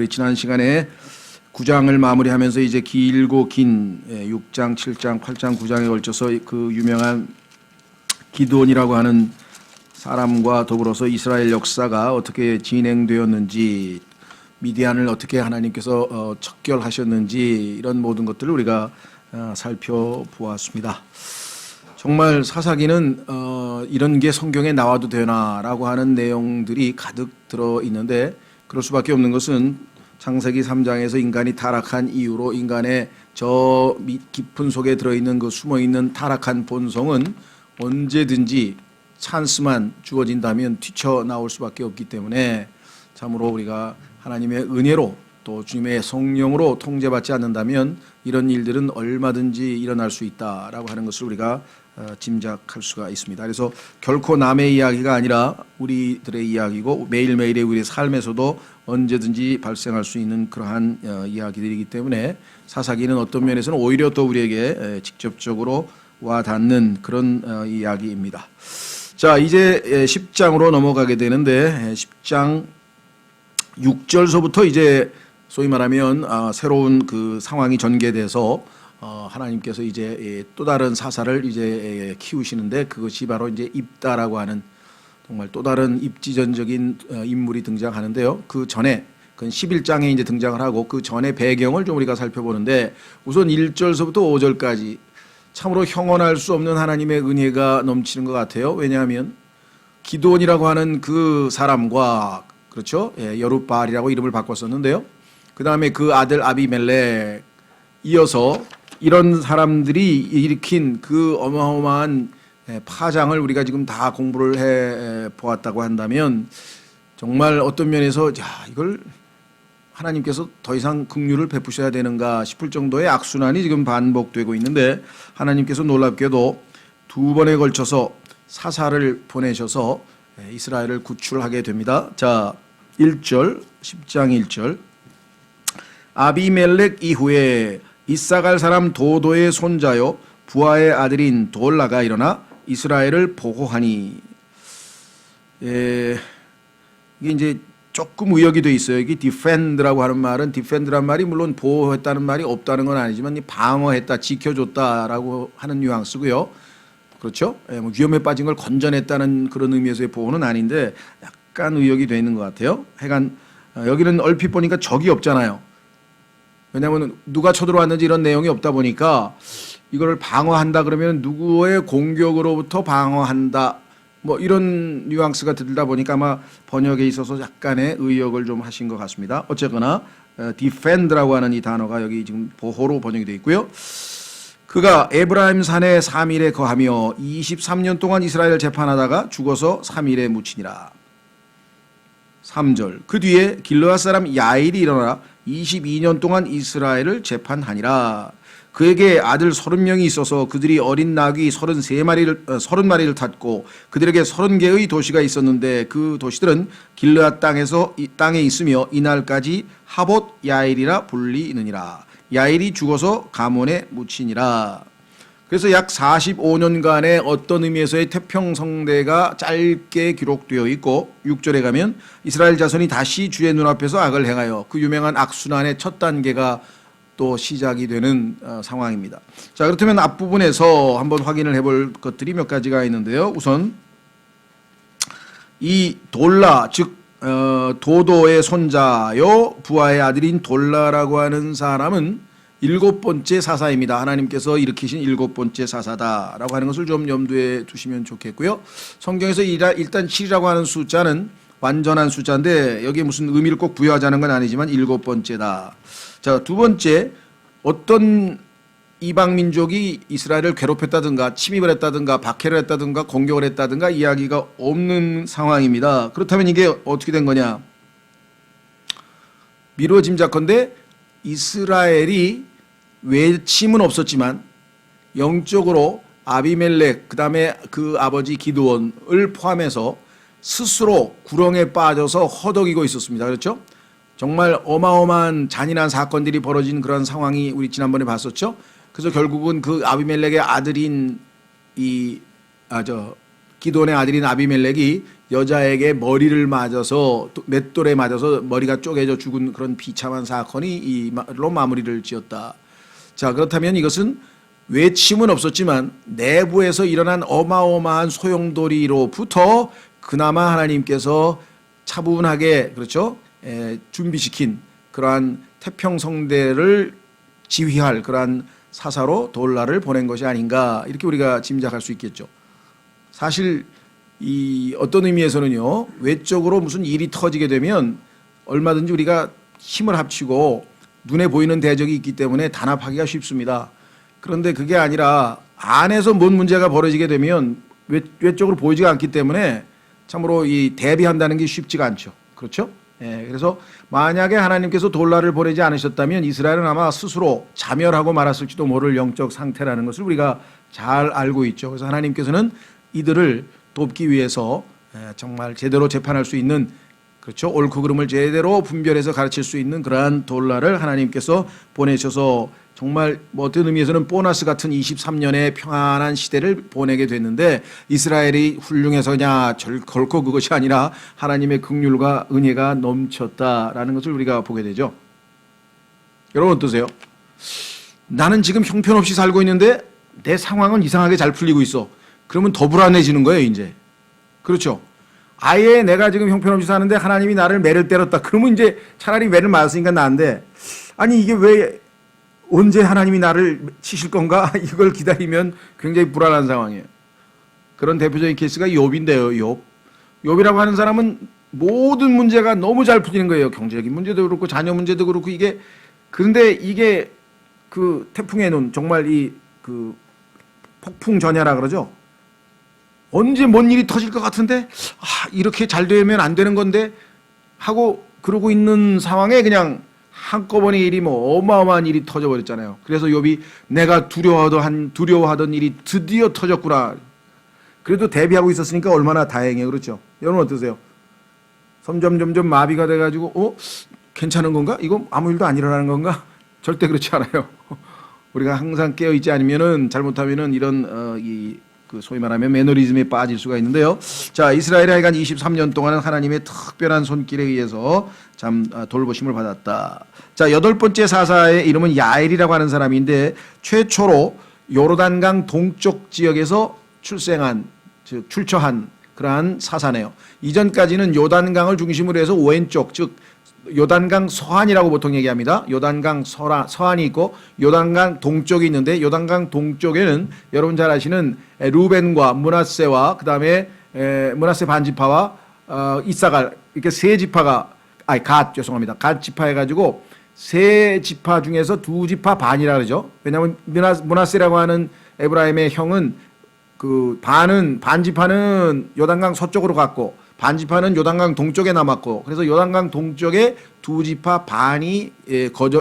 우리 지난 시간에 9장을 마무리하면서 이제 길고 긴 6장, 7장, 8장, 9장에 걸쳐서 그 유명한 기드온이라고 하는 사람과 더불어서 이스라엘 역사가 어떻게 진행되었는지, 미디안을 어떻게 하나님께서 척결하셨는지, 이런 모든 것들을 우리가 살펴보았습니다. 정말 사사기는 이런 게 성경에 나와도 되나라고 하는 내용들이 가득 들어 있는데, 그럴 수밖에 없는 것은 창세기 3장에서 인간이 타락한 이후로 인간의 저 깊은 속에 들어있는 그 숨어있는 타락한 본성은 언제든지 찬스만 주어진다면 튀쳐나올 수밖에 없기 때문에, 참으로 우리가 하나님의 은혜로 또 주님의 성령으로 통제받지 않는다면 이런 일들은 얼마든지 일어날 수 있다라고 하는 것을 우리가 짐작할 수가 있습니다. 그래서 결코 남의 이야기가 아니라 우리들의 이야기고, 매일매일의 우리의 삶에서도 언제든지 발생할 수 있는 그러한 이야기들이기 때문에 사사기는 어떤 면에서는 오히려 또 우리에게 직접적으로 와닿는 그런 이야기입니다. 자, 이제 10장으로 넘어가게 되는데, 10장 6절서부터 이제 소위 말하면 새로운 그 상황이 전개돼서 하나님께서 이제 또 다른 사사를 이제 키우시는데, 그것이 바로 이제 입다라고 하는 정말 또 다른 입지전적인 인물이 등장하는데요. 그 전에 그 11장에 이제 등장을 하고, 그 전에 배경을 좀 우리가 살펴보는데, 우선 1절서부터 5절까지 참으로 형언할 수 없는 하나님의 은혜가 넘치는 것 같아요. 왜냐하면 기드온이라고 하는 그 사람과, 그렇죠, 여룻바알이라고 이름을 바꿨었는데요. 그 다음에 그 아들 아비멜렉, 이어서 이런 사람들이 일으킨 그 어마어마한 파장을 우리가 지금 다 공부를 해 보았다고 한다면, 정말 어떤 면에서 이걸 하나님께서 더 이상 긍휼을 베푸셔야 되는가 싶을 정도의 악순환이 지금 반복되고 있는데, 하나님께서 놀랍게도 두 번에 걸쳐서 사사를 보내셔서 이스라엘을 구출하게 됩니다. 자, 1절, 10장 1절. 아비멜렉 이후에 이사갈 사람 도도의 손자요 부하의 아들인 돌라가 일어나 이스라엘을 보호하니. 이게 이제 조금 의역이 돼 있어요. 이게 defend라고 하는 말은, defend란 말이 물론 보호했다는 말이 없다는 건 아니지만 방어했다, 지켜줬다라고 하는 뉘앙스고요. 그렇죠? 뭐 위험에 빠진 걸 건져냈다는 그런 의미에서의 보호는 아닌데 약간 의역이 돼 있는 것 같아요. 하여간 여기는 얼핏 보니까 적이 없잖아요. 왜냐하면 누가 쳐들어왔는지 이런 내용이 없다 보니까 이거를 방어한다 그러면 누구의 공격으로부터 방어한다, 뭐 이런 뉘앙스가 들다 보니까 아마 번역에 있어서 약간의 의역을 좀 하신 것 같습니다. 어쨌거나 defend라고 하는 이 단어가 여기 지금 보호로 번역이 되어 있고요. 그가 에브라임 산에 3일에 거하며 23년 동안 이스라엘을 재판하다가 죽어서 3일에 묻히니라. 3절. 그 뒤에 길르앗 사람 야일이 일어나 22년 동안 이스라엘을 재판하니라. 그에게 아들 30명이 있어서 그들이 어린 나귀 30마리를 탔고, 그들에게 30개의 도시가 있었는데 그 도시들은 길르앗 땅에 있으며 이날까지 하봇 야일이라 불리느니라. 야일이 죽어서 가몬에 묻히니라. 그래서 약 45년간의 어떤 의미에서의 태평성대가 짧게 기록되어 있고, 6절에 가면 이스라엘 자손이 다시 주의 눈앞에서 악을 행하여, 그 유명한 악순환의 첫 단계가 또 시작이 되는 상황입니다. 자, 그렇다면 앞부분에서 한번 확인을 해볼 것들이 몇 가지가 있는데요. 우선 이 돌라, 즉 도도의 손자요 부하의 아들인 돌라라고 하는 사람은 7번째 사사입니다. 하나님께서 일으키신 7번째 사사다라고 하는 것을 좀 염두에 두시면 좋겠고요. 성경에서 일단 7이라고 하는 숫자는 완전한 숫자인데 여기에 무슨 의미를 꼭 부여하자는 건 아니지만 7번째다. 자, 두 번째, 어떤 이방 민족이 이스라엘을 괴롭혔다든가 침입을 했다든가 박해를 했다든가 공격을 했다든가 이야기가 없는 상황입니다. 그렇다면 이게 어떻게 된 거냐? 미루어 짐작컨대 이스라엘이 외침은 없었지만 영적으로 아비멜렉, 그 다음에 그 아버지 기드온을 포함해서 스스로 구렁에 빠져서 허덕이고 있었습니다. 그렇죠? 정말 어마어마한 잔인한 사건들이 벌어진 그런 상황이 우리 지난번에 봤었죠. 그래서 결국은 그 아비멜렉의 아들인 기드온의 아들인 아비멜렉이 여자에게 머리를 맞아서 맷돌에 맞아서 머리가 쪼개져 죽은 그런 비참한 사건이 이로 마무리를 지었다. 자, 그렇다면 이것은 외침은 없었지만 내부에서 일어난 어마어마한 소용돌이로부터 그나마 하나님께서 차분하게 그렇죠? 준비시킨 그러한 태평성대를 지휘할 그러한 사사로 돌라를 보낸 것이 아닌가 이렇게 우리가 짐작할 수 있겠죠. 사실 이 어떤 의미에서는요, 외적으로 무슨 일이 터지게 되면 얼마든지 우리가 힘을 합치고 눈에 보이는 대적이 있기 때문에 단합하기가 쉽습니다. 그런데 그게 아니라 안에서 뭔 문제가 벌어지게 되면 외적으로 보이지가 않기 때문에 참으로 이 대비한다는 게 쉽지가 않죠. 그렇죠? 그래서 만약에 하나님께서 돌라를 보내지 않으셨다면 이스라엘은 아마 스스로 자멸하고 말았을지도 모를 영적 상태라는 것을 우리가 잘 알고 있죠. 그래서 하나님께서는 이들을 돕기 위해서 정말 제대로 재판할 수 있는 그렇죠. 옳고 그름을 제대로 분별해서 가르칠 수 있는 그러한 돌라를 하나님께서 보내셔서 정말 뭐 어떤 의미에서는 보너스 같은 23년의 평안한 시대를 보내게 됐는데 이스라엘이 훌륭해서냐 결코 그것이 아니라 하나님의 긍휼과 은혜가 넘쳤다라는 것을 우리가 보게 되죠. 여러분 어떠세요? 나는 지금 형편없이 살고 있는데 내 상황은 이상하게 잘 풀리고 있어. 그러면 더 불안해지는 거예요, 이제. 그렇죠? 아예 내가 지금 형편없이 사는데 하나님이 나를 매를 때렸다. 그러면 이제 차라리 매를 맞았으니까 나은데 아니 이게 왜 언제 하나님이 나를 치실 건가? 이걸 기다리면 굉장히 불안한 상황이에요. 그런 대표적인 케이스가 욥인데요. 욥이라고 하는 사람은 모든 문제가 너무 잘 풀리는 거예요. 경제적인 문제도 그렇고 자녀 문제도 그렇고 이게 그런데 이게 그 태풍의 눈 정말 이 그 폭풍 전야라 그러죠. 언제 뭔 일이 터질 것 같은데 이렇게 잘 되면 안 되는 건데 하고 그러고 있는 상황에 그냥 한꺼번에 일이 뭐 어마어마한 일이 터져버렸잖아요. 그래서 욥이 내가 두려워하던 일이 드디어 터졌구나. 그래도 대비하고 있었으니까 얼마나 다행이에요. 그렇죠? 여러분 어떠세요? 점점 마비가 돼가지고 괜찮은 건가? 이거 아무 일도 안 일어나는 건가? 절대 그렇지 않아요. 우리가 항상 깨어있지 않으면은 잘못하면은 이런 그 소위 말하면 매너리즘에 빠질 수가 있는데요. 자, 이스라엘이 하여간 23년 동안은 하나님의 특별한 손길에 의해서 참 돌보심을 받았다. 자, 8번째 사사의 이름은 야엘이라고 하는 사람인데 최초로 요르단강 동쪽 지역에서 출처한 그러한 사사네요. 이전까지는 요단강을 중심으로 해서 왼쪽 즉 요단강 서안이라고 보통 얘기합니다. 요단강 서안이 있고 요단강 동쪽이 있는데 요단강 동쪽에는 여러분 잘 아시는 루벤과 므낫세와 그다음에 므낫세 반지파와 이사갈 이렇게 세 지파가 갓 지파 해가지고 세 지파 중에서 두 지파 반이라 그러죠. 왜냐하면 므낫세라고 하는 에브라임의 형은 그 반 지파는 요단강 서쪽으로 갔고 반지파는 요단강 동쪽에 남았고 그래서 요단강 동쪽에 두 지파 반이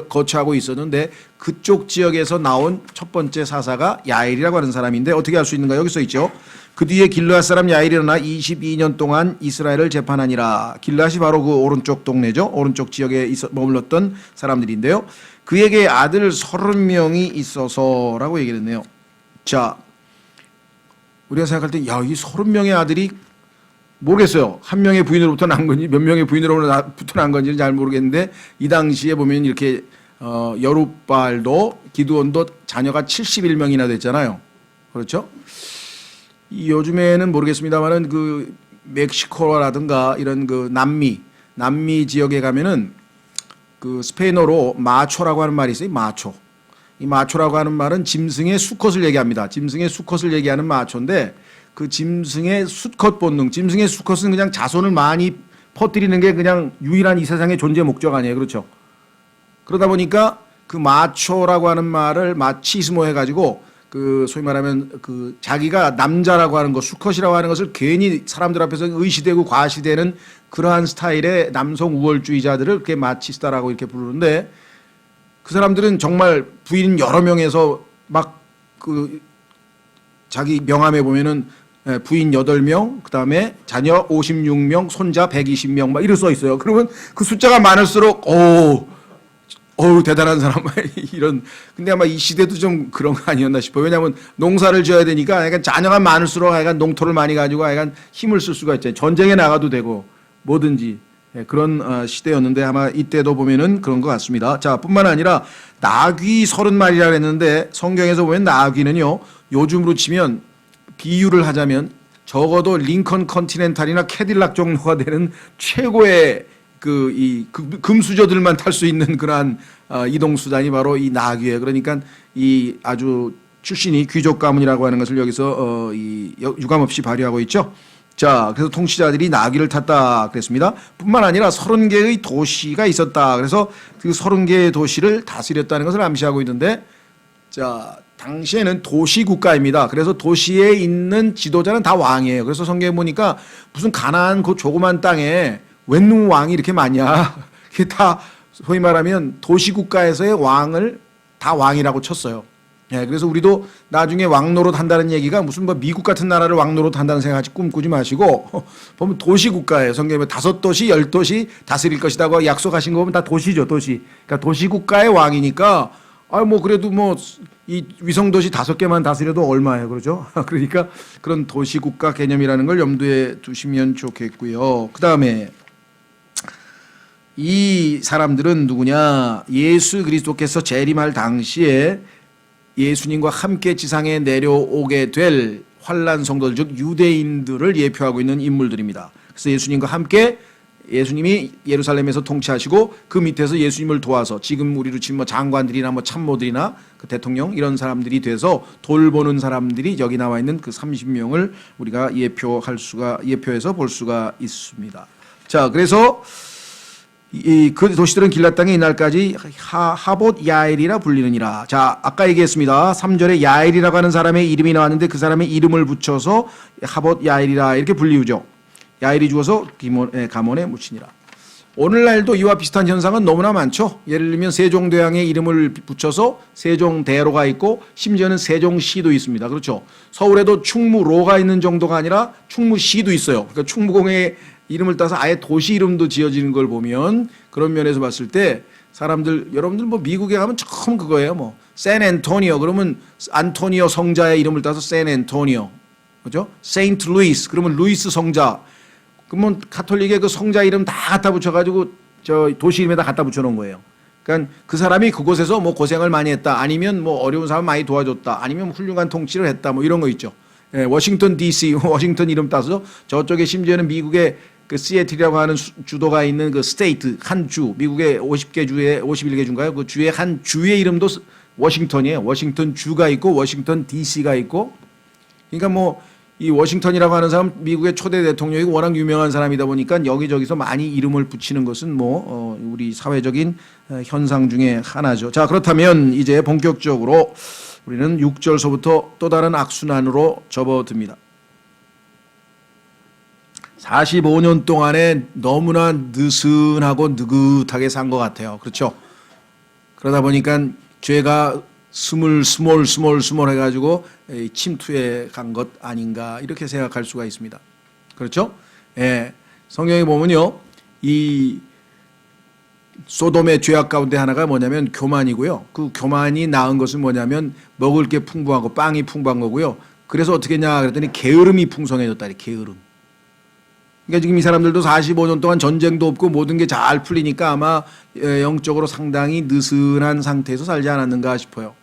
거처하고 있었는데 그쪽 지역에서 나온 첫 번째 사사가 야엘이라고 하는 사람인데 어떻게 할 수 있는가 여기 써 있죠. 그 뒤에 길르앗 사람 야엘이 일어나 22년 동안 이스라엘을 재판하니라. 길르앗이 바로 그 오른쪽 동네죠. 오른쪽 지역에 머물렀던 사람들인데요. 그에게 아들 30명이 있어서라고 얘기를 했네요. 자, 우리가 생각할 때 야, 이 30명의 아들이 모르겠어요. 한 명의 부인으로부터 난 건지 몇 명의 부인으로부터 난 건지는 잘 모르겠는데 이 당시에 보면 이렇게 여룻바알도 기드온도 자녀가 71명이나 됐잖아요. 그렇죠? 요즘에는 모르겠습니다만은 그 멕시코라든가 이런 그 남미 지역에 가면은 그 스페인어로 마초라고 하는 말이 있어요. 마초. 이 마초라고 하는 말은 짐승의 수컷을 얘기합니다. 짐승의 수컷을 얘기하는 마초인데 그 짐승의 수컷 본능, 짐승의 수컷은 그냥 자손을 많이 퍼뜨리는 게 그냥 유일한 이 세상의 존재 목적 아니에요. 그렇죠? 그러다 보니까 그 마초라고 하는 말을 마치스모 해가지고 그 소위 말하면 그 자기가 남자라고 하는 것, 수컷이라고 하는 것을 괜히 사람들 앞에서 의시되고 과시되는 그러한 스타일의 남성 우월주의자들을 그렇게 마치스타라고 이렇게 부르는데 그 사람들은 정말 부인 여러 명에서 막 그 자기 명함에 보면은 부인 8명, 그 다음에 자녀 56명, 손자 120명, 막 이렇게 써 있어요. 그러면 그 숫자가 많을수록, 어우 대단한 사람 이런. 근데 아마 이 시대도 좀 그런 거 아니었나 싶어요. 왜냐하면 농사를 지어야 되니까 약간 자녀가 많을수록 약간 농토를 많이 가지고 약간 힘을 쓸 수가 있잖아요. 전쟁에 나가도 되고 뭐든지 그런 시대였는데 아마 이때도 보면은 그런 것 같습니다. 자, 뿐만 아니라 나귀 30마리라 그랬는데 성경에서 보면 나귀는요 요즘으로 치면 비유를 하자면 적어도 링컨 컨티넨탈이나 캐딜락 정도가 되는 최고의 이 금수저들만 탈 수 있는 그러한 이동 수단이 바로 이 나귀예요. 그러니까 이 아주 출신이 귀족 가문이라고 하는 것을 여기서 유감없이 발휘하고 있죠. 자, 그래서 통치자들이 나귀를 탔다 그랬습니다. 뿐만 아니라 30개의 도시가 있었다. 그래서 그 30개의 도시를 다스렸다는 것을 암시하고 있는데, 자, 당시에는 도시 국가입니다. 그래서 도시에 있는 지도자는 다 왕이에요. 그래서 성경에 보니까 무슨 가나안 그 조그만 땅에 웬 왕이 이렇게 많냐. 그게 다 소위 말하면 도시 국가에서의 왕을 다 왕이라고 쳤어요. 예, 그래서 우리도 나중에 왕노릇 한다는 얘기가 무슨 뭐 미국 같은 나라를 왕노릇 한다는 생각하지 꿈꾸지 마시고 보면 도시 국가예요. 성경에 5도시, 10도시 다스릴 것이라고 약속하신 거 보면 다 도시죠, 도시. 그러니까 도시 국가의 왕이니까 뭐 그래도 뭐 이 위성 도시 5개만 다스려도 얼마예요, 그러죠? 그러니까 그런 도시 국가 개념이라는 걸 염두에 두시면 좋겠고요. 그다음에 이 사람들은 누구냐? 예수 그리스도께서 재림할 당시에 예수님과 함께 지상에 내려오게 될 환난 성도들, 즉 유대인들을 예표하고 있는 인물들입니다. 그래서 예수님과 함께 예수님이 예루살렘에서 통치하시고 그 밑에서 예수님을 도와서 지금 우리로 치면 뭐 장관들이나 뭐 참모들이나 그 대통령 이런 사람들이 돼서 돌보는 사람들이 여기 나와 있는 그 30명을 우리가 예표해서 볼 수가 있습니다. 자, 그래서 그 도시들은 길랏 땅에 이날까지 하봇 야엘이라 불리느니라. 자, 아까 얘기했습니다. 3절에 야엘이라고 하는 사람의 이름이 나왔는데 그 사람의 이름을 붙여서 하봇 야엘이라 이렇게 불리우죠. 야엘이 죽어서 가몬에 묻히니라. 오늘날도 이와 비슷한 현상은 너무나 많죠. 예를 들면 세종대왕의 이름을 붙여서 세종대로가 있고 심지어는 세종시도 있습니다. 그렇죠. 서울에도 충무로가 있는 정도가 아니라 충무시도 있어요. 그러니까 충무공의 이름을 따서 아예 도시 이름도 지어지는 걸 보면 그런 면에서 봤을 때 여러분들 뭐 미국에 가면 처음 그거예요. 뭐 샌앤토니오 그러면 안토니오 성자의 이름을 따서 샌앤토니오, 그렇죠? 세인트 루이스 그러면 루이스 성자. 그러면 가톨릭의 그 성자 이름 다 갖다 붙여가지고 저 도시 이름에다 갖다 붙여놓은 거예요. 그러니까 그 사람이 그곳에서 뭐 고생을 많이 했다, 아니면 뭐 어려운 사람 많이 도와줬다, 아니면 훌륭한 통치를 했다, 뭐 이런 거 있죠. 예, 워싱턴 DC, 워싱턴 이름 따서 저쪽에 심지어는 미국의 그 시애틀이라고 하는 주도가 있는 그 스테이트 한 주, 미국의 50개 주에 51개 주인가요? 그 주의 한 주의 이름도 워싱턴이에요. 워싱턴 주가 있고 워싱턴 DC가 있고. 그러니까 뭐 이 워싱턴이라고 하는 사람 미국의 초대 대통령이고 워낙 유명한 사람이다 보니까 여기저기서 많이 이름을 붙이는 것은 뭐 우리 사회적인 현상 중에 하나죠. 자, 그렇다면 이제 본격적으로 우리는 6절서부터 또 다른 악순환으로 접어듭니다. 45년 동안에 너무나 느슨하고 느긋하게 산 것 같아요. 그렇죠? 그러다 보니까 죄가 스물 해가지고 침투해 간 것 아닌가 이렇게 생각할 수가 있습니다. 그렇죠? 예. 성경에 보면요, 이 소돔의 죄악 가운데 하나가 뭐냐면 교만이고요. 그 교만이 낳은 것은 뭐냐면 먹을 게 풍부하고 빵이 풍부한 거고요. 그래서 어떻게 했냐 그랬더니 게으름이 풍성해졌다. 게으름. 그러니까 지금 이 사람들도 45년 동안 전쟁도 없고 모든 게 잘 풀리니까 아마 영적으로 상당히 느슨한 상태에서 살지 않았는가 싶어요.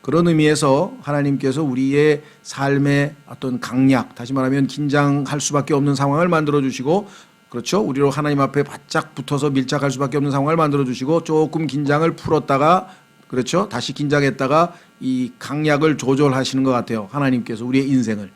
그런 의미에서 하나님께서 우리의 삶의 어떤 강약, 다시 말하면 긴장할 수밖에 없는 상황을 만들어 주시고, 그렇죠? 우리로 하나님 앞에 바짝 붙어서 밀착할 수밖에 없는 상황을 만들어 주시고 조금 긴장을 풀었다가, 그렇죠? 다시 긴장했다가 이 강약을 조절하시는 것 같아요. 하나님께서 우리의 인생을.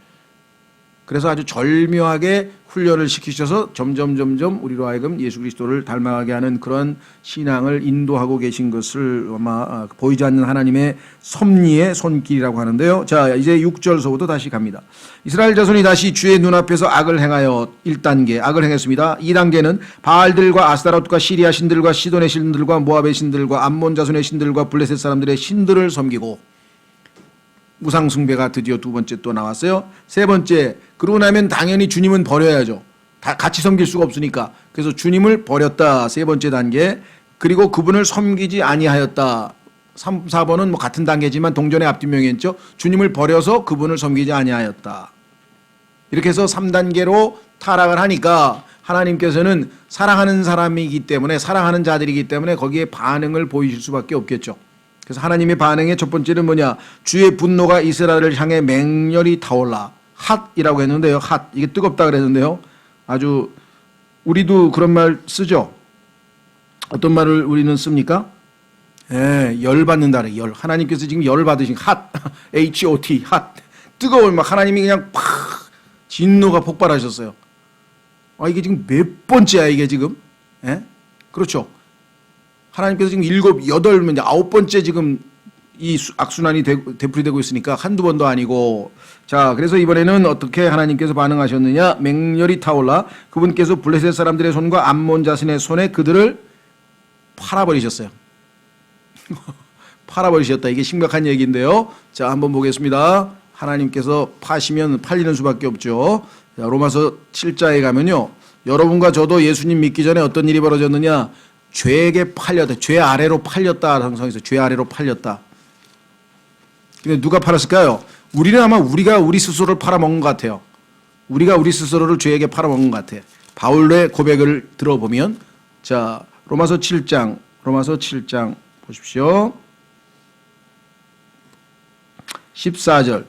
그래서 아주 절묘하게 훈련을 시키셔서 점점 우리로 하여금 예수 그리스도를 닮아가게 하는 그런 신앙을 인도하고 계신 것을 아마 보이지 않는 하나님의 섭리의 손길이라고 하는데요. 자, 이제 6절서부터 다시 갑니다. 이스라엘 자손이 다시 주의 눈앞에서 악을 행하여 1단계 악을 행했습니다. 2단계는 바알들과 아스타롯과 시리아 신들과 시돈의 신들과 모압의 신들과 암몬 자손의 신들과 블레셋 사람들의 신들을 섬기고, 우상숭배가 드디어 두 번째 또 나왔어요. 세 번째, 그러고 나면 당연히 주님은 버려야죠. 다 같이 섬길 수가 없으니까. 그래서 주님을 버렸다. 세 번째 단계. 그리고 그분을 섬기지 아니하였다. 3, 4번은 뭐 같은 단계지만 동전의 앞뒷면이었죠. 주님을 버려서 그분을 섬기지 아니하였다. 이렇게 해서 3단계로 타락을 하니까 하나님께서는 사랑하는 사람이기 때문에, 사랑하는 자들이기 때문에 거기에 반응을 보이실 수밖에 없겠죠. 그래서 하나님의 반응의 첫 번째는 뭐냐? 주의 분노가 이스라엘을 향해 맹렬히 타올라. 핫이라고 했는데요. 핫. 이게 뜨겁다 그랬는데요. 아주 우리도 그런 말 쓰죠. 어떤 말을 우리는 씁니까? 예, 열 받는다. 열. 하나님께서 지금 열 받으신 핫. HOT. 핫. 뜨거운 막 하나님이 그냥 팍 진노가 폭발하셨어요. 아, 이게 지금 몇 번째야, 이게 지금? 예? 그렇죠. 하나님께서 지금 7, 8, 이제 9번째 지금 이 악순환이 되풀이되고 있으니까 한두 번도 아니고. 자, 그래서 이번에는 어떻게 하나님께서 반응하셨느냐? 맹렬히 타올라 그분께서 블레셋 사람들의 손과 암몬 자신의 손에 그들을 팔아버리셨어요. 팔아버리셨다. 이게 심각한 얘기인데요. 자, 한번 보겠습니다. 하나님께서 파시면 팔리는 수밖에 없죠. 자, 로마서 7장에 가면요. 여러분과 저도 예수님 믿기 전에 어떤 일이 벌어졌느냐? 죄에게 팔렸다. 죄 아래로 팔렸다. 성경에서 죄 아래로 팔렸다. 근데 누가 팔았을까요? 우리는 아마 우리가 우리 스스로를 팔아먹은 것 같아요. 우리가 우리 스스로를 죄에게 팔아먹은 것 같아요. 바울의 고백을 들어보면, 자, 로마서 7장 보십시오. 14절.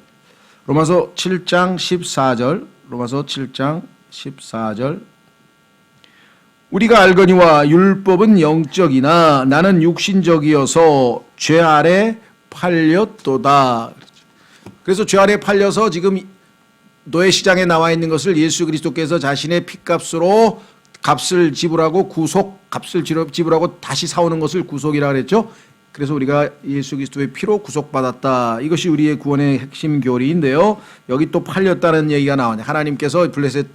로마서 7장 14절. 우리가 알거니와 율법은 영적이나 나는 육신적이어서 죄 아래 팔렸도다. 그래서 죄 아래 팔려서 지금 노예 시장에 나와 있는 것을 예수 그리스도께서 자신의 핏값으로 값을 지불하고 값을 지불하고 다시 사오는 것을 구속이라 그랬죠. 그래서 우리가 예수 그리스도의 피로 구속받았다. 이것이 우리의 구원의 핵심 교리인데요. 여기 또 팔렸다는 얘기가 나오네. 하나님께서 블레셋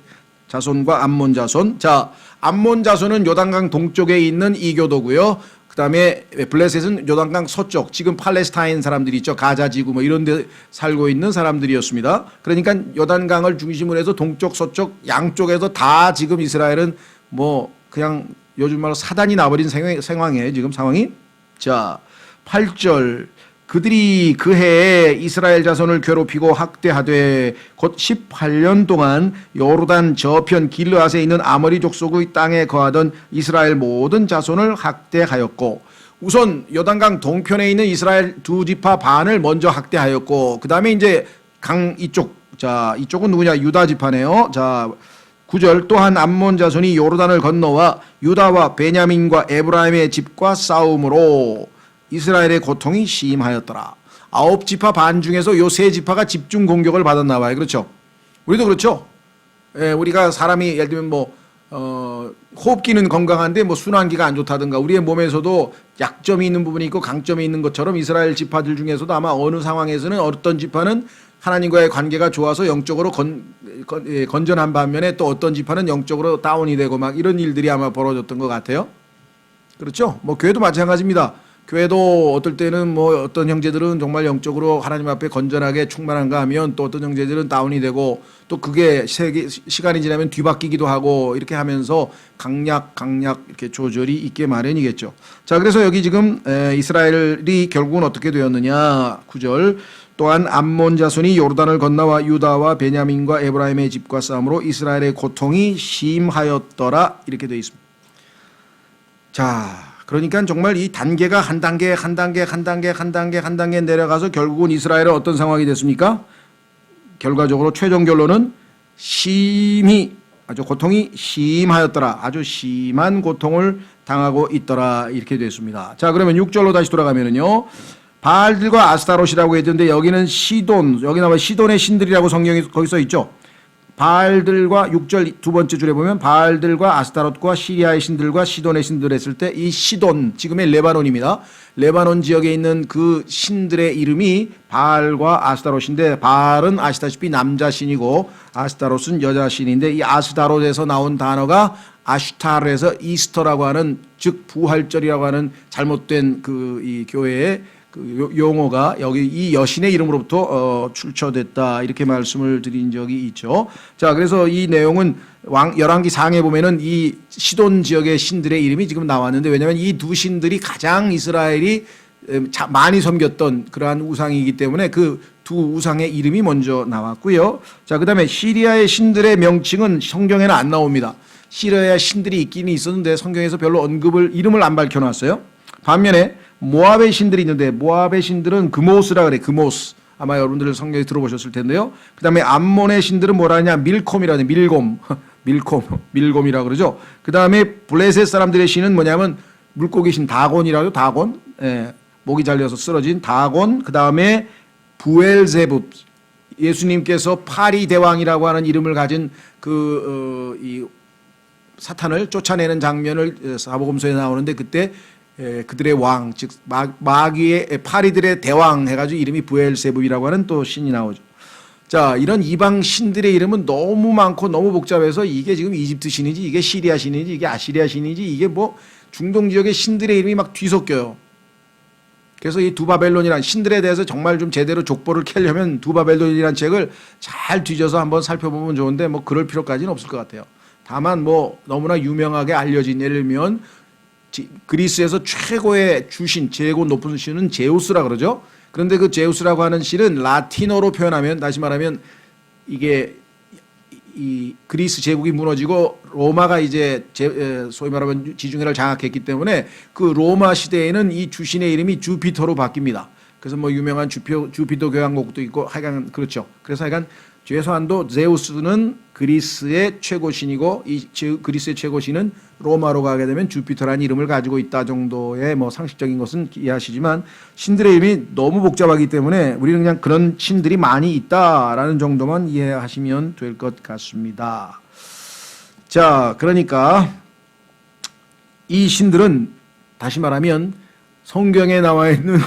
자손과 암몬 자손. 자, 암몬 자손은 요단강 동쪽에 있는 이교도고요. 그다음에 블레셋은 요단강 서쪽, 지금 팔레스타인 사람들이 있죠. 가자 지구 뭐 이런 데 살고 있는 사람들이었습니다. 그러니까 요단강을 중심으로 해서 동쪽 서쪽 양쪽에서 다 지금 이스라엘은 뭐 그냥 요즘 말로 사단이 나버린 상황이에요. 지금 상황이. 자, 8절. 그들이 그 해에 이스라엘 자손을 괴롭히고 학대하되 곧 18년 동안 요르단 저편 길르앗에 있는 아모리 족속의 땅에 거하던 이스라엘 모든 자손을 학대하였고, 우선 요단강 동편에 있는 이스라엘 두 지파 반을 먼저 학대하였고, 그 다음에 이제 강 이쪽, 자, 이쪽은 누구냐? 유다 지파네요. 자, 9절. 또한 암몬 자손이 요르단을 건너와 유다와 베냐민과 에브라임의 집과 싸움으로 이스라엘의 고통이 심하였더라. 9지파 반 중에서 요 3지파가 집중 공격을 받았나 봐요. 그렇죠? 우리도 그렇죠? 예, 우리가 사람이 예를 들면 뭐 호흡기는 건강한데 뭐 순환기가 안 좋다든가, 우리의 몸에서도 약점이 있는 부분이 있고 강점이 있는 것처럼 이스라엘 지파들 중에서도 아마 어느 상황에서는 어떤 지파는 하나님과의 관계가 좋아서 영적으로 건전한 반면에 또 어떤 지파는 영적으로 다운이 되고 막 이런 일들이 아마 벌어졌던 것 같아요. 그렇죠? 뭐 교회도 마찬가지입니다. 교회도 어떨 때는 뭐 어떤 형제들은 정말 영적으로 하나님 앞에 건전하게 충만한가 하면 또 어떤 형제들은 다운이 되고, 또 그게 시간이 지나면 뒤바뀌기도 하고, 이렇게 하면서 강약 이렇게 조절이 있게 마련이겠죠. 자, 그래서 여기 지금 이스라엘이 결국은 어떻게 되었느냐? 9절. 또한 암몬 자손이 요르단을 건너와 유다와 베냐민과 에브라임의 집과 싸움으로 이스라엘의 고통이 심하였더라. 이렇게 되어 있습니다. 자, 그러니까 정말 이 단계가 한 단계 내려가서 결국은 이스라엘은 어떤 상황이 됐습니까? 결과적으로 최종 결론은 아주 고통이 심하였더라. 아주 심한 고통을 당하고 있더라. 이렇게 됐습니다. 자, 그러면 6절로 다시 돌아가면은요. 바알들과 아스타롯이라고 했는데 여기는 여기 나와 시돈의 신들이라고 성경이 거기 써 있죠. 바알들과 6절 두 번째 줄에 보면 바알들과 아스타롯과 시리아의 신들과 시돈의 신들 했을 때 이 시돈, 지금의 레바논입니다. 레바논 지역에 있는 그 신들의 이름이 바알과 아스타롯인데, 바알은 아시다시피 남자 신이고 아스타롯은 여자 신인데, 이 아스타롯에서 나온 단어가 아슈타르에서 이스터라고 하는, 즉 부활절이라고 하는 잘못된 이 교회의 그 용어가 여기 이 여신의 이름으로부터 출처됐다 이렇게 말씀을 드린 적이 있죠. 자, 그래서 이 내용은 열왕기 상에 보면은 이 시돈 지역의 신들의 이름이 지금 나왔는데, 왜냐하면 이 두 신들이 가장 이스라엘이 많이 섬겼던 그러한 우상이기 때문에 그 두 우상의 이름이 먼저 나왔고요. 자, 그다음에 시리아의 신들의 명칭은 성경에는 안 나옵니다. 시리아의 신들이 있기는 있었는데 성경에서 별로 이름을 안 밝혀놨어요. 반면에 모압의 신들이 있는데, 모압의 신들은 그모스라 그래. 그모스. 아마 여러분들 성경에 들어보셨을 텐데요. 그 다음에 암몬의 신들은 뭐라 하냐, 밀콤이라 하냐. 밀콤이라 그러죠. 그 다음에 블레셋 사람들의 신은 뭐냐면 물고기 신 다곤이라고, 다곤. 예, 목이 잘려서 쓰러진 다곤. 그 다음에 부엘제붓. 예수님께서 파리 대왕이라고 하는 이름을 가진 이 사탄을 쫓아내는 장면을 사복음서에 나오는데, 그때 그들의 왕, 즉 마귀의 파리들의 대왕 해가지고 이름이 부엘세붑이라고 하는 또 신이 나오죠. 자, 이런 이방 신들의 이름은 너무 많고 너무 복잡해서 이게 지금 이집트 신이지, 이게 시리아 신이지, 이게 아시리아 신이지, 이게 뭐 중동 지역의 신들의 이름이 막 뒤섞여요. 그래서 이 두바벨론이란 신들에 대해서 정말 좀 제대로 족보를 캐려면 두바벨론이라는 책을 잘 뒤져서 한번 살펴보면 좋은데, 뭐 그럴 필요까지는 없을 것 같아요. 다만 뭐 너무나 유명하게 알려진, 예를 들면 그리스에서 최고의 주신, 최고 높은 신은 제우스라 그러죠. 그런데 그 제우스라고 하는 신은 라틴어로 표현하면, 다시 말하면 이게 이 그리스 제국이 무너지고 로마가 이제 소위 말하면 지중해를 장악했기 때문에 그 로마 시대에는 이 주신의 이름이 주피터로 바뀝니다. 그래서 뭐 유명한 주피터 교향곡도 있고, 하여간 그렇죠. 그래서 하여간 최소한도 제우스는 그리스의 최고신이고, 이 그리스의 최고신은 로마로 가게 되면 주피터라는 이름을 가지고 있다 정도의 뭐 상식적인 것은 이해하시지만, 신들의 이름이 너무 복잡하기 때문에 우리는 그냥 그런 신들이 많이 있다라는 정도만 이해하시면 될 것 같습니다. 자, 그러니까 이 신들은 다시 말하면 성경에 나와 있는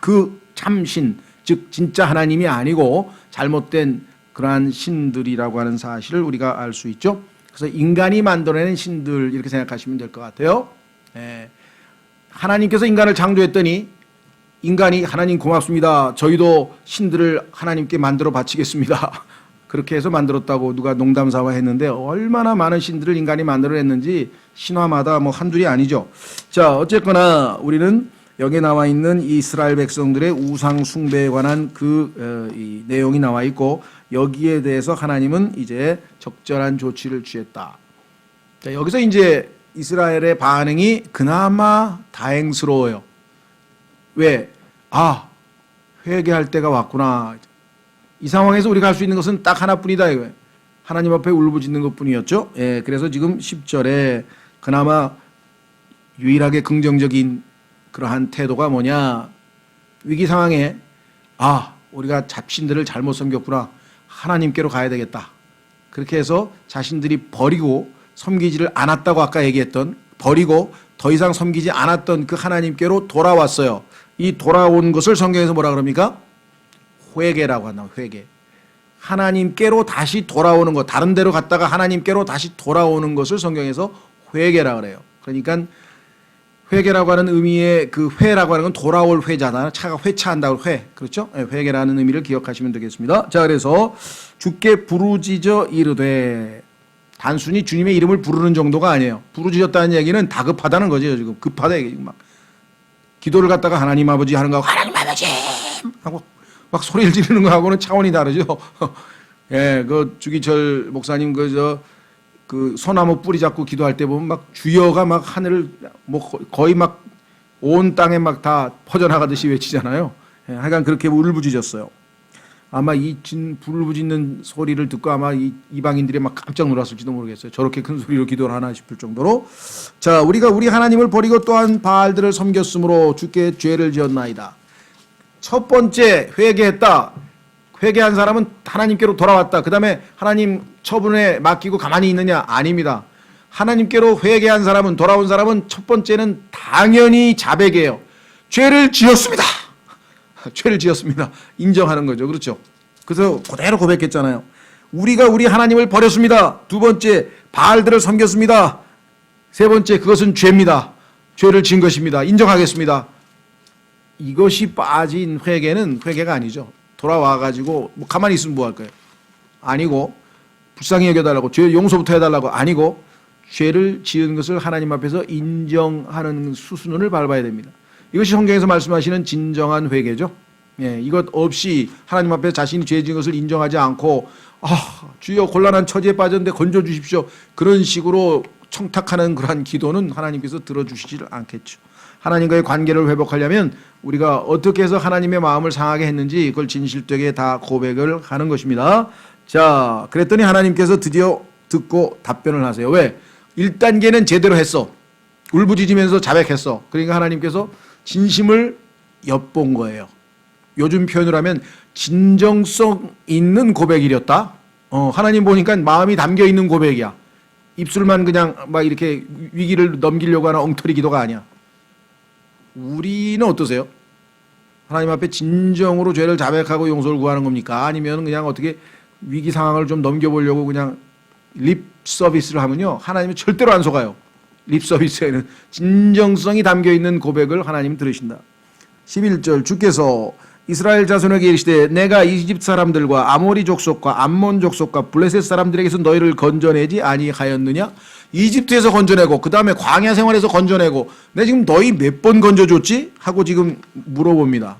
그 참신, 즉 진짜 하나님이 아니고 잘못된 그러한 신들이라고 하는 사실을 우리가 알 수 있죠. 그래서 인간이 만들어낸 신들 이렇게 생각하시면 될 것 같아요. 하나님께서 인간을 창조했더니 인간이 하나님 고맙습니다, 저희도 신들을 하나님께 만들어 바치겠습니다, 그렇게 해서 만들었다고 누가 농담삼아 했는데, 얼마나 많은 신들을 인간이 만들어냈는지 신화마다 뭐 한둘이 아니죠. 자, 어쨌거나 우리는 여기에 나와 있는 이스라엘 백성들의 우상 숭배에 관한 이 내용이 나와 있고, 여기에 대해서 하나님은 이제 적절한 조치를 취했다. 자, 여기서 이제 이스라엘의 반응이 그나마 다행스러워요. 왜? 회개할 때가 왔구나. 이 상황에서 우리가 할 수 있는 것은 딱 하나뿐이다 이거예요. 하나님 앞에 울부짖는 것뿐이었죠. 그래서 지금 10절에 그나마 유일하게 긍정적인 그러한 태도가 뭐냐, 위기 상황에 우리가 잡신들을 잘못 섬겼구나, 하나님께로 가야 되겠다, 그렇게 해서 자신들이 버리고 섬기지를 않았다고 아까 얘기했던, 버리고 더 이상 섬기지 않았던 그 하나님께로 돌아왔어요. 이 돌아온 것을 성경에서 뭐라 그럽니까? 회개라고 한다. 회개. 하나님께로 다시 돌아오는 것, 다른 데로 갔다가 하나님께로 다시 돌아오는 것을 성경에서 회개라 그래요. 그러니까 회개라고 하는 의미의 그 회라고 하는 건 돌아올 회잖아요. 차가 회차한다고 회. 그렇죠? 회개라는 의미를 기억하시면 되겠습니다. 자, 그래서 주께 부르짖어 이르되, 단순히 주님의 이름을 부르는 정도가 아니에요. 부르짖었다는 얘기는 다급하다는 거죠. 지금 급하다 얘기. 막 기도를 갖다가 하나님 아버지 하는 거하고 하나님 아버지 하고 막 소리를 지르는 거하고는 차원이 다르죠. 그 주기철 목사님 그 소나무 뿌리 잡고 기도할 때 보면 막 주여가 막 하늘을 뭐 거의 막 온 땅에 막 다 퍼져나가듯이 외치잖아요. 하여간 그렇게 울부짖었어요. 아마 이 울부짖는 소리를 듣고 아마 이방인들이 막 깜짝 놀랐을지도 모르겠어요. 저렇게 큰 소리로 기도를 하나 싶을 정도로. 자, 우리가 우리 하나님을 버리고 또한 바알들을 섬겼으므로 주께 죄를 지었나이다. 첫 번째 회개했다. 회개한 사람은 하나님께로 돌아왔다. 그 다음에 하나님 처분에 맡기고 가만히 있느냐? 아닙니다. 하나님께로 회개한 사람은, 돌아온 사람은 첫 번째는 당연히 자백이에요. 죄를 지었습니다. 죄를 지었습니다. 인정하는 거죠. 그렇죠? 그래서 그대로 고백했잖아요. 우리가 우리 하나님을 버렸습니다. 두 번째, 바알들을 섬겼습니다. 세 번째, 그것은 죄입니다. 죄를 지은 것입니다. 인정하겠습니다. 이것이 빠진 회개는 회개가 아니죠. 돌아와가지고 뭐 가만히 있으면 뭐 할 거예요? 아니고 불쌍히 여겨달라고 죄 용서부터 해달라고 아니고 죄를 지은 것을 하나님 앞에서 인정하는 수순을 밟아야 됩니다. 이것이 성경에서 말씀하시는 진정한 회개죠. 예, 이것 없이 하나님 앞에 자신이 죄 지은 것을 인정하지 않고 주여 곤란한 처지에 빠졌는데 건져 주십시오. 그런 식으로 청탁하는 그러한 기도는 하나님께서 들어주시질 않겠죠. 하나님과의 관계를 회복하려면 우리가 어떻게 해서 하나님의 마음을 상하게 했는지 그걸 진실되게 다 고백을 하는 것입니다. 자, 그랬더니 하나님께서 드디어 듣고 답변을 하세요. 왜? 1단계는 제대로 했어. 울부짖으면서 자백했어. 그러니까 하나님께서 진심을 엿본 거예요. 요즘 표현을 하면 진정성 있는 고백이었다. 하나님 보니까 마음이 담겨 있는 고백이야. 입술만 그냥 막 이렇게 위기를 넘기려고 하는 엉터리 기도가 아니야. 우리는 어떠세요? 하나님 앞에 진정으로 죄를 자백하고 용서를 구하는 겁니까? 아니면 그냥 어떻게 위기 상황을 좀 넘겨보려고 그냥 립 서비스를 하면요, 하나님은 절대로 안 속아요. 립 서비스에는 진정성이 담겨있는 고백을 하나님 들으신다. 11절 주께서 이스라엘 자손에게 이르시되 내가 이집트 사람들과 아모리 족속과 암몬 족속과 블레셋 사람들에게서 너희를 건져내지 아니하였느냐? 이집트에서 건져내고 그 다음에 광야 생활에서 건져내고 내가 지금 너희 몇 번 건져줬지? 하고 지금 물어봅니다.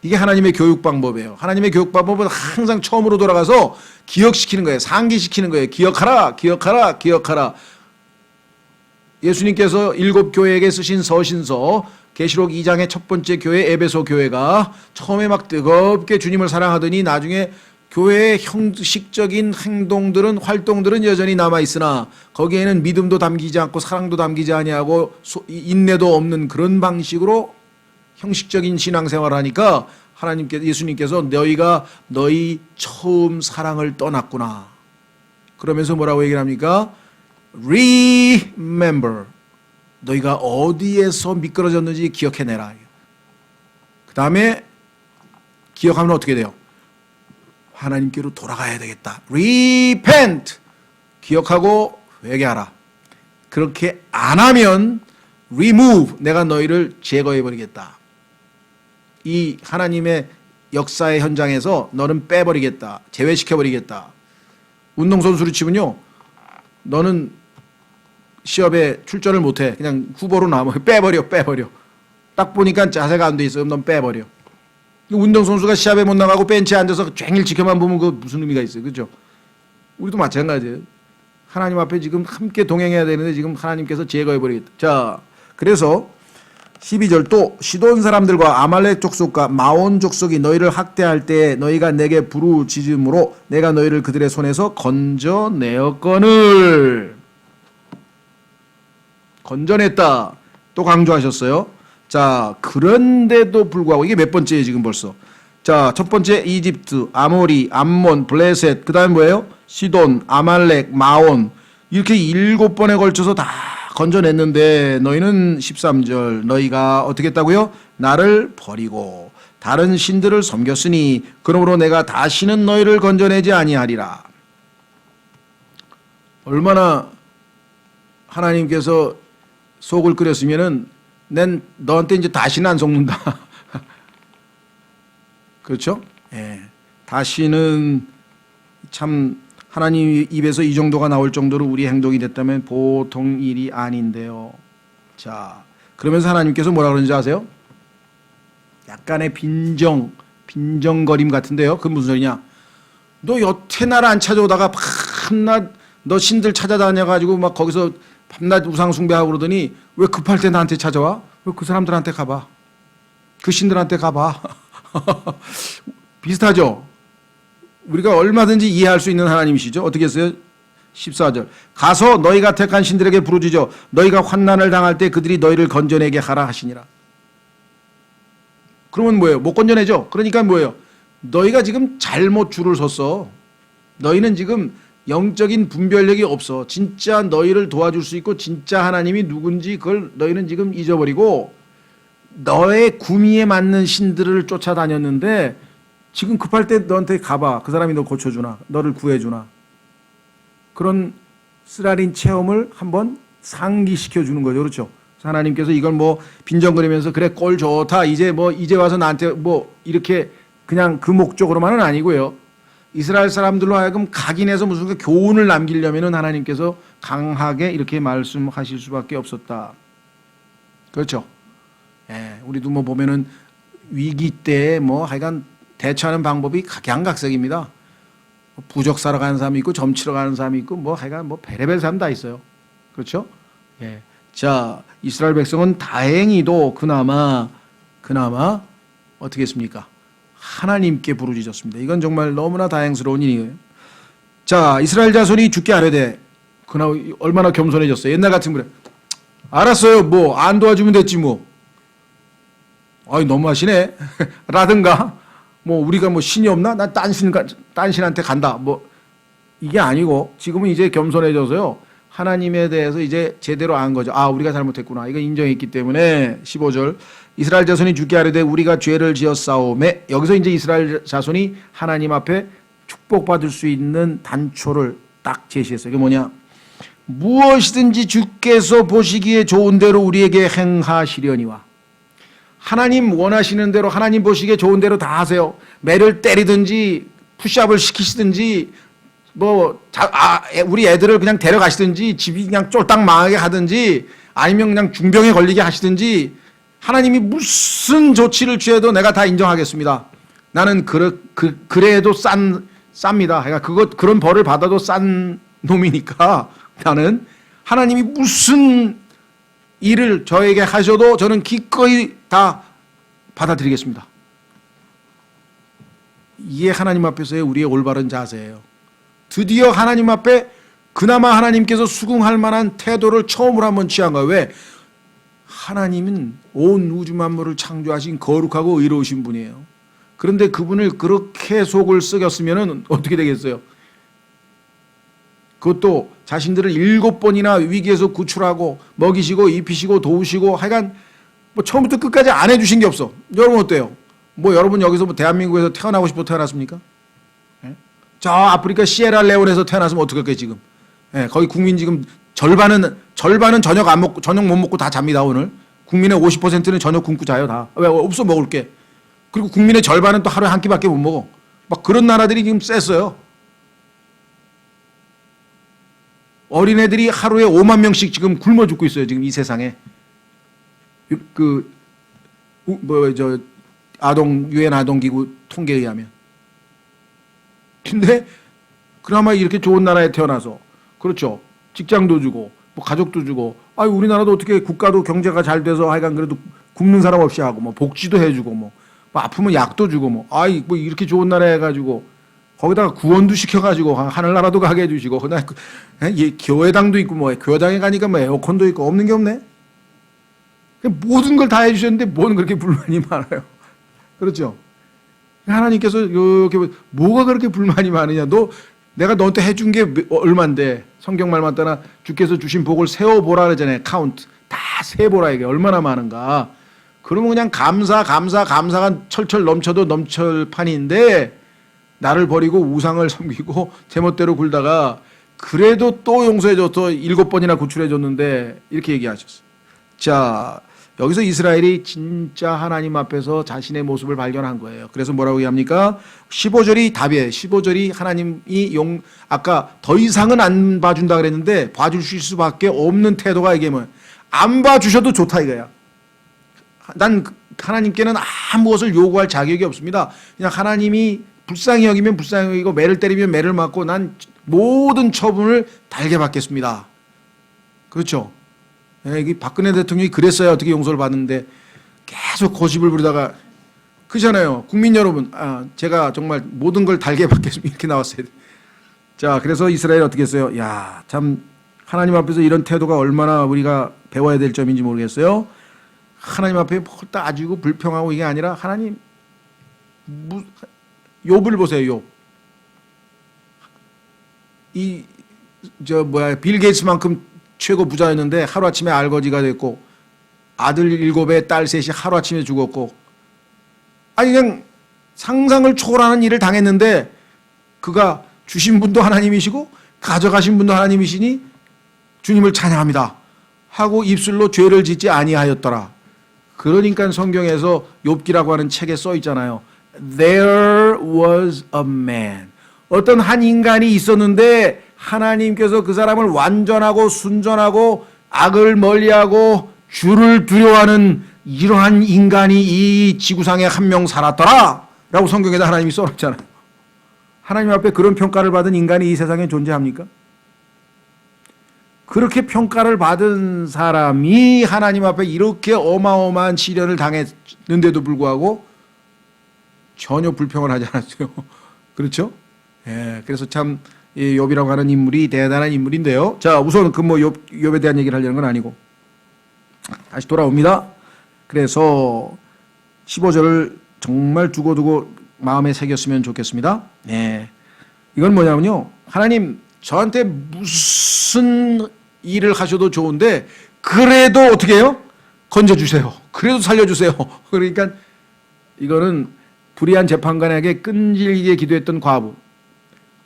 이게 하나님의 교육 방법이에요. 하나님의 교육 방법은 항상 처음으로 돌아가서 기억시키는 거예요. 상기시키는 거예요. 기억하라, 기억하라, 기억하라. 예수님께서 7교회에게 쓰신 서신서 계시록 2장의 첫 번째 교회 에베소 교회가 처음에 막 뜨겁게 주님을 사랑하더니 나중에 교회의 형식적인 행동들은 활동들은 여전히 남아있으나 거기에는 믿음도 담기지 않고 사랑도 담기지 아니하고 인내도 없는 그런 방식으로 형식적인 신앙생활을 하니까 예수님께서 너희가 너희 처음 사랑을 떠났구나. 그러면서 뭐라고 얘기를 합니까? Remember. 너희가 어디에서 미끄러졌는지 기억해내라. 그 다음에 기억하면 어떻게 돼요? 하나님께로 돌아가야 되겠다. Repent. 기억하고 회개하라. 그렇게 안 하면 remove. 내가 너희를 제거해버리겠다. 이 하나님의 역사의 현장에서 너는 빼버리겠다. 제외시켜버리겠다. 운동선수를 치면요, 너는 시합에 출전을 못해. 그냥 후보로 남아. 빼버려. 딱 보니까 자세가 안 돼 있어. 그럼 넌 빼버려. 운동선수가 시합에 못 나가고 벤치에 앉아서 쟁일 지켜만 보면 그 무슨 의미가 있어요. 그죠? 우리도 마찬가지예요. 하나님 앞에 지금 함께 동행해야 되는데 지금 하나님께서 제거해버리겠다. 자, 그래서 12절 또 시돈 사람들과 아말렉 족속과 마온 족속이 너희를 학대할 때 너희가 내게 부르짖음으로 내가 너희를 그들의 손에서 건져내었거늘. 건져냈다. 또 강조하셨어요. 자, 그런데도 불구하고 이게 몇 번째예요 지금 벌써. 자, 첫 번째 이집트, 아모리, 암몬, 블레셋, 그 다음에 뭐예요? 시돈, 아말렉, 마온. 이렇게 7번에 걸쳐서 다 건져냈는데 너희는 13절 너희가 어떻게 했다고요? 나를 버리고 다른 신들을 섬겼으니 그러므로 내가 다시는 너희를 건져내지 아니하리라. 얼마나 하나님께서 속을 끓였으면은 난 너한테 이제 다시는 안 속는다. 그렇죠? 예. 다시는 참 하나님 입에서 이 정도가 나올 정도로 우리 행동이 됐다면 보통 일이 아닌데요. 자, 그러면서 하나님께서 뭐라 그러는지 아세요? 약간의 빈정거림 같은데요. 그건 무슨 소리냐? 너 여태 나를 안 찾아오다가 밤낮 너 신들 찾아다녀가지고 막 거기서 밤낮 우상 숭배하고 그러더니 왜 급할 때 나한테 찾아와? 왜 그 사람들한테 가봐? 그 신들한테 가봐. 비슷하죠? 우리가 얼마든지 이해할 수 있는 하나님이시죠. 어떻게 했어요? 14절 가서 너희가 택한 신들에게 부르짖어 너희가 환난을 당할 때 그들이 너희를 건져내게 하라 하시니라. 그러면 뭐예요? 못 건져내죠. 그러니까 뭐예요? 너희가 지금 잘못 줄을 섰어. 너희는 지금 영적인 분별력이 없어. 진짜 너희를 도와줄 수 있고 진짜 하나님이 누군지 그걸 너희는 지금 잊어버리고 너의 구미에 맞는 신들을 쫓아다녔는데 지금 급할 때 너한테 가봐. 그 사람이 너 고쳐주나 너를 구해주나. 그런 쓰라린 체험을 한번 상기시켜주는 거죠. 그렇죠? 하나님께서 이걸 뭐 빈정거리면서 그래 꼴 좋다 이제 뭐 이제 와서 나한테 뭐 이렇게 그냥 그 목적으로만은 아니고요. 이스라엘 사람들로 하여금 각인해서 무슨 그 교훈을 남기려면은 하나님께서 강하게 이렇게 말씀하실 수밖에 없었다. 그렇죠. 예, 우리도 뭐 보면은 위기 때 뭐 하여간 대처하는 방법이 각양각색입니다. 부적 사러 가는 사람이 있고 점치러 가는 사람이 있고 뭐 하여간 뭐 별의별 사람 다 있어요. 그렇죠? 예. 자, 이스라엘 백성은 다행히도 그나마 어떻게 했습니까? 하나님께 부르짖었습니다. 이건 정말 너무나 다행스러운 일이에요. 자, 이스라엘 자손이 죽게 하려되 그나마 얼마나 겸손해졌어요. 옛날 같으면 그래. 알았어요. 뭐 안 도와주면 됐지 뭐. 아이 너무하시네. 라든가 뭐 우리가 뭐 신이 없나? 난 딴 신한테 간다. 뭐 이게 아니고 지금은 이제 겸손해져서요. 하나님에 대해서 이제 제대로 안 거죠. 아, 우리가 잘못했구나. 이거 인정했기 때문에 15절 이스라엘 자손이 죽게 하려되 우리가 죄를 지었사오매 여기서 이제 이스라엘 자손이 하나님 앞에 축복받을 수 있는 단초를 딱 제시했어요. 이게 뭐냐? 무엇이든지 주께서 보시기에 좋은 대로 우리에게 행하시려니와 하나님 원하시는 대로 하나님 보시기에 좋은 대로 다 하세요. 매를 때리든지 푸시업을 시키시든지 뭐 우리 애들을 그냥 데려가시든지 집이 그냥 쫄딱 망하게 하든지 아니면 그냥 중병에 걸리게 하시든지 하나님이 무슨 조치를 취해도 내가 다 인정하겠습니다. 나는 그래도 쌉니다. 그러니까 그런 벌을 받아도 싼 놈이니까 나는 하나님이 무슨 일을 저에게 하셔도 저는 기꺼이 다 받아들이겠습니다. 이게 하나님 앞에서의 우리의 올바른 자세예요. 드디어 하나님 앞에 그나마 하나님께서 수긍할 만한 태도를 처음으로 한번 취한 거예요. 왜? 하나님은 온 우주 만물을 창조하신 거룩하고 의로우신 분이에요. 그런데 그분을 그렇게 속을 썩였으면 어떻게 되겠어요? 그것도 자신들을 7번이나 위기에서 구출하고 먹이시고 입히시고 도우시고 하여간 뭐 처음부터 끝까지 안 해주신 게 없어. 여러분 어때요? 뭐 여러분 여기서 뭐 대한민국에서 태어나고 싶어 태어났습니까? 예? 저 아프리카 시에라레온에서 태어났으면 어떡할까요 지금? 예, 거기 국민 지금 절반은 저녁 안 먹고 저녁 못 먹고 다 잡니다 오늘. 국민의 50%는 저녁 굶고 자요 다. 왜 없어 먹을 게. 그리고 국민의 절반은 또 하루에 한 끼밖에 못 먹어. 막 그런 나라들이 지금 셌어요. 어린애들이 하루에 5만 명씩 지금 굶어 죽고 있어요. 지금 이 세상에. 유엔 아동기구 통계에 의하면. 근데 그나마 이렇게 좋은 나라에 태어나서 그렇죠. 직장도 주고 뭐 가족도 주고 우리나라도 어떻게 국가도 경제가 잘 돼서 하여간 그래도 굶는 사람 없이 하고 뭐 복지도 해주고 뭐 아프면 약도 주고 뭐 이렇게 좋은 나라 해가지고 거기다가 구원도 시켜가지고 하늘나라도 가게 해주시고 그다음에 교회당도 있고 뭐 교회당에 가니까 뭐 에어컨도 있고 없는 게 없네. 모든 걸 다 해주셨는데 뭔 그렇게 불만이 많아요. 그렇죠. 하나님께서 이렇게 뭐가 그렇게 불만이 많으냐. 내가 너한테 해준 게 얼만데 성경 말만 따라 주께서 주신 복을 세어보라 그러잖아요. 카운트 다 세보라 이게 얼마나 많은가. 그러면 그냥 감사가 철철 넘쳐도 넘철판인데 나를 버리고 우상을 섬기고 제멋대로 굴다가 그래도 또 용서해줘서 7번이나 구출해줬는데 이렇게 얘기하셨어요. 자, 여기서 이스라엘이 진짜 하나님 앞에서 자신의 모습을 발견한 거예요. 그래서 뭐라고 얘기합니까? 15절이 답이에요. 15절이 하나님이 아까 더 이상은 안 봐준다 그랬는데 봐주실 수밖에 없는 태도가 이게 뭐야? 안 봐주셔도 좋다 이거야. 난 하나님께는 아무것을 요구할 자격이 없습니다. 그냥 하나님이 불쌍히 여기면 불쌍히 여기고 매를 때리면 매를 맞고 난 모든 처분을 달게 받겠습니다. 그렇죠? 이 박근혜 대통령이 그랬어야 어떻게 용서를 받는데 계속 고집을 부리다가 그잖아요. 국민 여러분, 제가 정말 모든 걸 달게 받겠습니다. 이렇게 나왔어요. 자, 그래서 이스라엘 어떻게 했어요? 야, 참 하나님 앞에서 이런 태도가 얼마나 우리가 배워야 될 점인지 모르겠어요. 하나님 앞에 따지고 불평하고 이게 아니라 하나님 욥을 보세요. 욥. 빌 게이츠만큼 최고 부자였는데 하루아침에 알거지가 됐고 아들 7에 딸 3이 하루아침에 죽었고 그냥 상상을 초월하는 일을 당했는데 그가 주신 분도 하나님이시고 가져가신 분도 하나님이시니 주님을 찬양합니다. 하고 입술로 죄를 짓지 아니하였더라. 그러니까 성경에서 욥기라고 하는 책에 써 있잖아요. There was a man. 어떤 한 인간이 있었는데 하나님께서 그 사람을 완전하고 순전하고 악을 멀리하고 주를 두려워하는 이러한 인간이 이 지구상에 한 명 살았더라 라고 성경에다 하나님이 써놨잖아요. 하나님 앞에 그런 평가를 받은 인간이 이 세상에 존재합니까? 그렇게 평가를 받은 사람이 하나님 앞에 이렇게 어마어마한 시련을 당했는데도 불구하고 전혀 불평을 하지 않았어요. 그렇죠? 예, 그래서 참 욥이라고 하는 인물이 대단한 인물인데요. 자, 우선 그 뭐 욥에 대한 얘기를 하려는 건 아니고 다시 돌아옵니다. 그래서 15절을 정말 두고두고 마음에 새겼으면 좋겠습니다. 네. 이건 뭐냐면요. 하나님 저한테 무슨 일을 하셔도 좋은데 그래도 어떻게 해요? 건져주세요. 그래도 살려주세요. 그러니까 이거는 불의한 재판관에게 끈질기게 기도했던 과부.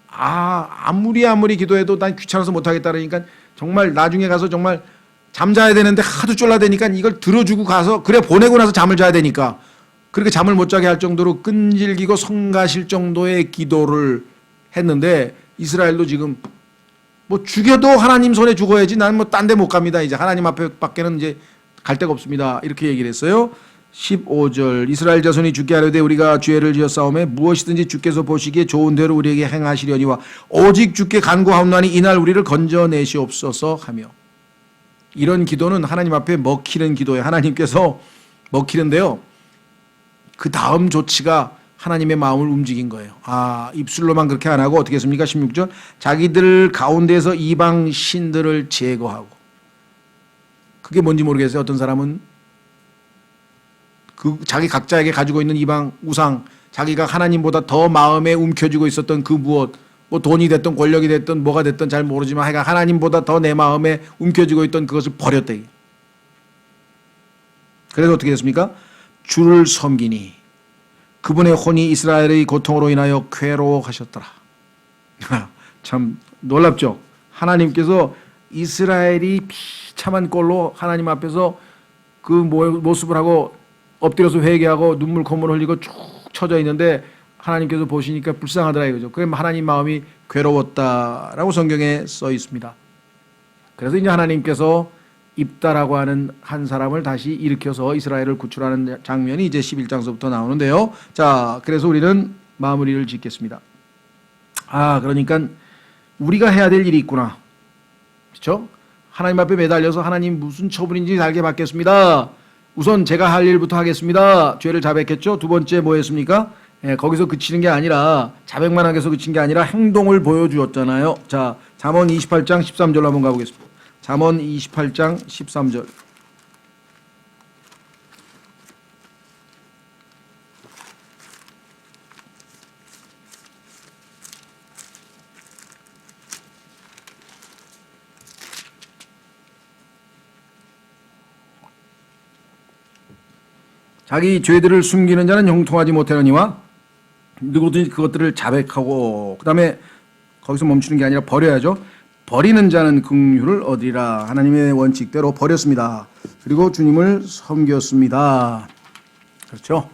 아무리 기도해도 난 귀찮아서 못하겠다 그러니까 정말 나중에 가서 정말 잠자야 되는데 하도 쫄라대니까 이걸 들어주고 가서 그래 보내고 나서 잠을 자야 되니까 그렇게 잠을 못 자게 할 정도로 끈질기고 성가실 정도의 기도를 했는데 이스라엘도 지금 뭐 죽여도 하나님 손에 죽어야지 나는 뭐 딴 데 못 갑니다. 이제 하나님 앞에 밖에는 이제 갈 데가 없습니다. 이렇게 얘기를 했어요. 15절 이스라엘 자손이 주께 하려되 우리가 죄를 지었사오매 무엇이든지 주께서 보시기에 좋은 대로 우리에게 행하시려니와 오직 주께 간구하옵나니 이날 우리를 건져내시옵소서 하며 이런 기도는 하나님 앞에 먹히는 기도예요. 하나님께서 먹히는데요. 그 다음 조치가 하나님의 마음을 움직인 거예요. 입술로만 그렇게 안 하고 어떻게 했습니까? 16절 자기들 가운데서 이방 신들을 제거하고 그게 뭔지 모르겠어요. 어떤 사람은 그 자기 각자에게 가지고 있는 이방 우상 자기가 하나님보다 더 마음에 움켜쥐고 있었던 그 무엇 뭐 돈이 됐든 권력이 됐든 뭐가 됐든 잘 모르지만 하여간 하나님보다 더 내 마음에 움켜쥐고 있던 그것을 버렸대. 그래서 어떻게 됐습니까? 주를 섬기니 그분의 혼이 이스라엘의 고통으로 인하여 괴로워하셨더라. 참 놀랍죠? 하나님께서 이스라엘이 비참한 꼴로 하나님 앞에서 그 모습을 하고 엎드려서 회개하고 눈물 콧물 흘리고 쭉 쳐져 있는데 하나님께서 보시니까 불쌍하더라 이거죠. 그게 하나님 마음이 괴로웠다라고 성경에 써 있습니다. 그래서 이제 하나님께서 입다라고 하는 한 사람을 다시 일으켜서 이스라엘을 구출하는 장면이 이제 11장서부터 나오는데요. 자, 그래서 우리는 마무리를 짓겠습니다. 그러니까 우리가 해야 될 일이 있구나. 그렇죠? 하나님 앞에 매달려서 하나님 무슨 처분인지 알게 받겠습니다. 우선 제가 할 일부터 하겠습니다. 죄를 자백했죠. 두 번째 뭐 했습니까? 거기서 그치는 게 아니라 자백만 하게서 그친 게 아니라 행동을 보여주었잖아요. 자, 잠언 28장 13절로 한번 가보겠습니다. 잠언 28장 13절. 자기 죄들을 숨기는 자는 형통하지 못하느니와 누구든지 그것들을 자백하고 그 다음에 거기서 멈추는 게 아니라 버려야죠. 버리는 자는 긍휼을 얻으리라. 하나님의 원칙대로 버렸습니다. 그리고 주님을 섬겼습니다. 그렇죠?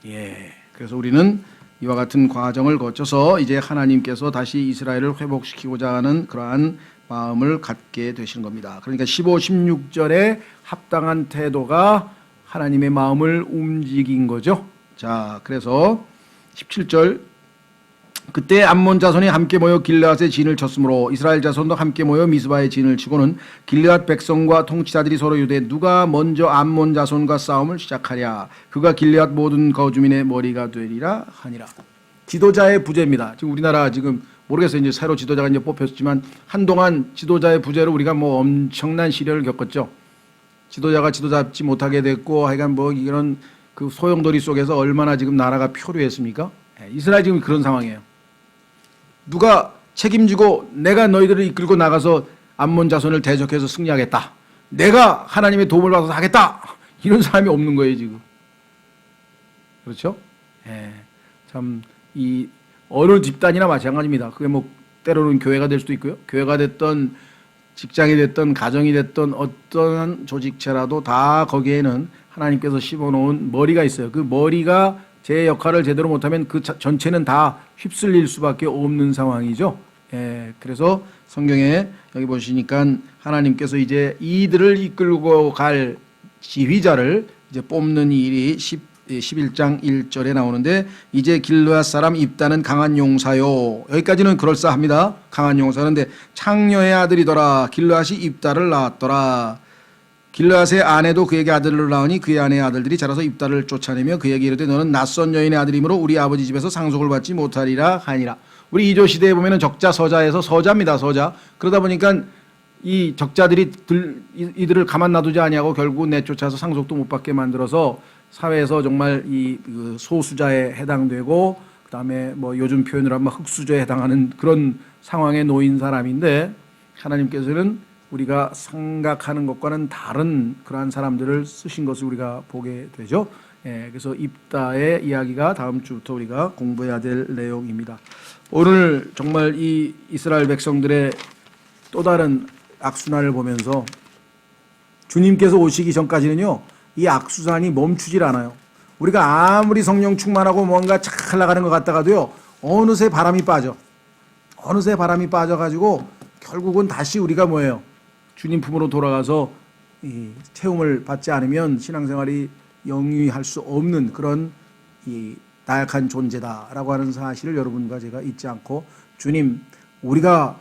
예. 그래서 우리는 이와 같은 과정을 거쳐서 이제 하나님께서 다시 이스라엘을 회복시키고자 하는 그러한 마음을 갖게 되시는 겁니다. 그러니까 15, 16절에 합당한 태도가 하나님의 마음을 움직인 거죠. 자, 그래서 17절 그때 암몬 자손이 함께 모여 길르앗의 진을 쳤으므로 이스라엘 자손도 함께 모여 미스바의 진을 치고는 길르앗 백성과 통치자들이 서로 이르되 누가 먼저 암몬 자손과 싸움을 시작하랴 그가 길르앗 모든 거주민의 머리가 되리라 하니라. 지도자의 부재입니다. 지금 우리나라 지금 모르겠어요. 이제 새로 지도자가 이제 뽑혔지만 한동안 지도자의 부재로 우리가 뭐 엄청난 시련을 겪었죠. 지도자가 지도 잡지 못하게 됐고 하여간 뭐 이런 그 소용돌이 속에서 얼마나 지금 나라가 표류했습니까? 이스라엘 지금 그런 상황이에요. 누가 책임지고 내가 너희들을 이끌고 나가서 암몬 자손을 대적해서 승리하겠다. 내가 하나님의 도움을 받아서 하겠다. 이런 사람이 없는 거예요 지금. 그렇죠? 참 이 어느 집단이나 마찬가지입니다. 그게 뭐 때로는 교회가 될 수도 있고요. 교회가 됐던 직장이 됐든 가정이 됐든 어떤 조직체라도 다 거기에는 하나님께서 심어놓은 머리가 있어요. 그 머리가 제 역할을 제대로 못하면 그 전체는 다 휩쓸릴 수밖에 없는 상황이죠. 예, 그래서 성경에 여기 보시니까 하나님께서 이제 이들을 이끌고 갈 지휘자를 이제 뽑는 일이 11장 1절에 나오는데, 이제 길르앗 사람 입다는 강한 용사요. 여기까지는 그럴싸합니다. 강한 용사인데 창녀의 아들이더라. 길르앗이 입다를 낳았더라. 길르앗의 아내도 그에게 아들을 낳으니 그의 아내의 아들들이 자라서 입다를 쫓아내며 그에게 이르되 너는 낯선 여인의 아들이므로 우리 아버지 집에서 상속을 받지 못하리라 하니라. 우리 이조 시대에 보면은 적자 서자에서 서자입니다. 서자. 그러다 보니까 이 적자들이 이들을 가만 놔두지 아니하고 결국 내쫓아서 상속도 못 받게 만들어서 사회에서 정말 이 소수자에 해당되고, 그다음에 뭐 요즘 표현으로 하면 흑수저에 해당하는 그런 상황에 놓인 사람인데, 하나님께서는 우리가 생각하는 것과는 다른 그러한 사람들을 쓰신 것을 우리가 보게 되죠. 예, 그래서 입다의 이야기가 다음 주부터 우리가 공부해야 될 내용입니다. 오늘 정말 이 이스라엘 백성들의 또 다른 악순환을 보면서 주님께서 오시기 전까지는요, 이 악순환이 멈추질 않아요. 우리가 아무리 성령 충만하고 뭔가 잘 나가는 것 같다가도요, 어느새 바람이 빠져가지고 결국은 다시 우리가 뭐예요? 주님 품으로 돌아가서 이 채움을 받지 않으면 신앙생활이 영위할 수 없는 그런 이 나약한 존재다라고 하는 사실을 여러분과 제가 잊지 않고, 우리가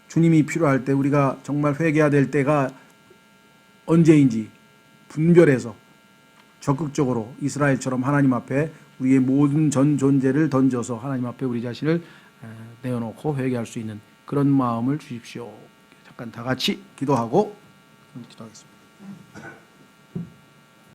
주님이 필요할 때, 우리가 정말 회개해야 될 때가 언제인지 분별해서 적극적으로 이스라엘처럼 하나님 앞에 우리의 모든 전 존재를 던져서 하나님 앞에 우리 자신을 내어놓고 회개할 수 있는 그런 마음을 주십시오. 잠깐 다 같이 기도하고 기도하겠습니다.